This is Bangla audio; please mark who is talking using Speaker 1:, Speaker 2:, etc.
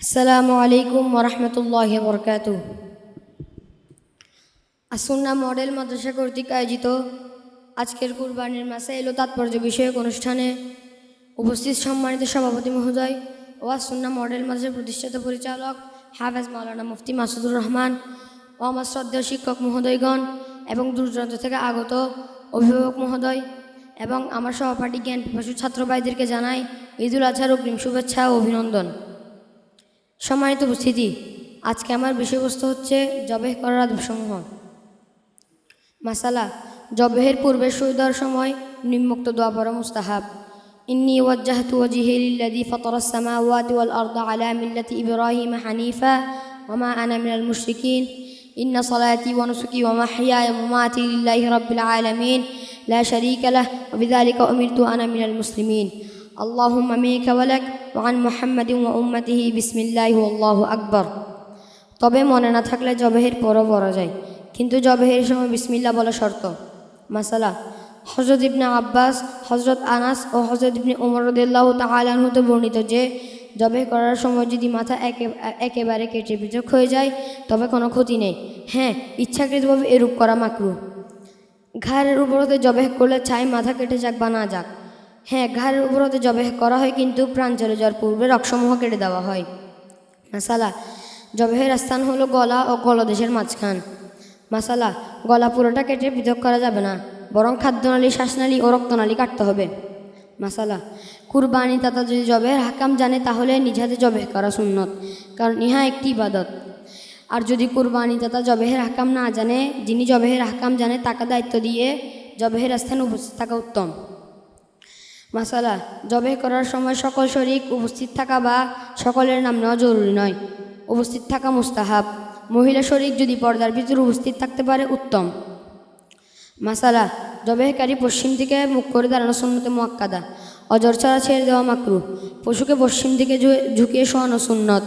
Speaker 1: আসসালামু আলাইকুম ওরহমতুল্লাহি বরকাতুহ। আসুন্নাহ মডেল মাদ্রাসা কর্তৃক আয়োজিত আজকের কুরবানির মাসাইল ও তাৎপর্য বিষয়ক অনুষ্ঠানে উপস্থিত সম্মানিত সভাপতি মহোদয় ও আসুন্নাহ মডেল মাদ্রাসার প্রতিষ্ঠাতা পরিচালক হাফেজ মাওলানা মুফতি মাসুদুর রহমান ও আমার শ্রদ্ধেয় শিক্ষক মহোদয়গণ এবং দূরদূরান্ত থেকে আগত অভিভাবক মহোদয় এবং আমার সহপাঠী জ্ঞান পিপাসু ছাত্র ভাইদেরকে জানাই ঈদুল আজহার অগ্রিম শুভেচ্ছা ও অভিনন্দন। সম্মানিত উপস্থিতি, আজকে আমার বিষয়বস্তু হচ্ছে জবেহ করার আদবসমূহ। মাসালা, জবেহের পূর্বে শুরু দেওয়ার সময় নিম্নোক্ত দোয়া পড়া মুস্তাহাব। ইন্নী ওয়াজ্জাহতু ওয়াজহি লিল্লাযী ফাতারাস সামাওয়াতি ওয়াল আরদা আলা মিল্লাতি ইব্রাহিম হানিফা ওয়া মা আনা মিনাল মুশরিকিন। ইন্না সালাতি ওয়া নুসুকি ওয়া মাহইয়ায়া ওয়া মামাতি লিল্লাহি রাব্বিল আলামিন লা শারীকা লাহু ওয়া বিযালিকা উমিরতু আনা মিনাল মুসলিমিন। আল্লাহুম্মা মিনকা ওয়া লাক ওয়া আন মুহাম্মাদিন ওয়া উম্মাতিহি বিসমিল্লাহি ওয়াল্লাহু আকবার। তবে মনে না থাকলে জবেহের পরও পড়া যায়, কিন্তু জবেহের সময় বিসমিল্লাহ বলা শর্ত। মাসালা, হযরত ইবনে আব্বাস, হযরত আনাস ও হযরত ইবনে উমর রাদিয়াল্লাহু তাআলা আনহু হতে বর্ণিত যে জবেহ করার সময় যদি মাথা একেবারে কেটে পৃথক হয়ে যায় তবে কোনো ক্ষতি নেই। হ্যাঁ, ইচ্ছাকৃতভাবে এরূপ করা মাকরুহ। ঘাড়ের উপরতে জবেহ করলে চাই মাথা কেটে যাক বা না যাক। হ্যাঁ, ঘাড়ের উপরতে জবেহ করা হয়, কিন্তু প্রাণ চলে যাওয়ার পূর্বে রগসমূহ কেটে দেওয়া হয়। মাসালা, জবেহের স্থান হলো গলা ও গলদেশের মাঝখান। মাসালা, গলা পুরোটা কেটে পৃথক করা যাবে না, বরং খাদ্যনালী, শ্বাসনালী ও রক্তনালী কাটতে হবে। মাসালা, কুরবানি দাতা যদি জবেহের হাকাম জানে তাহলে নিজ হাতে জবেহ করা সুন্নত, কারণ ইহা একটি ইবাদত। আর যদি কুরবানি দাতা জবেহের হাকাম না জানে, যিনি জবেহের হাকাম জানে তাকে দায়িত্ব দিয়ে জবেহের স্থানে উপস্থিত থাকা উত্তম। মাসালা, জবেহ করার সময় সকল শরীক উপস্থিত থাকা বা সকলের নাম নেওয়া জরুরি নয়, উপস্থিত থাকা মুস্তাহাব। মহিলা শরীক যদি পর্দার ভিতরে উপস্থিত থাকতে পারে উত্তম। মাসালা, জবেহকারী পশ্চিম দিকে মুখ করে দাঁড়ানো সুন্নতে মুআক্কাদা। অজর ছাড়া ছেড়ে দেওয়া মাকরুহ। পশুকে পশ্চিম দিকে ঝুঁকিয়ে শোয়ানো সুন্নত।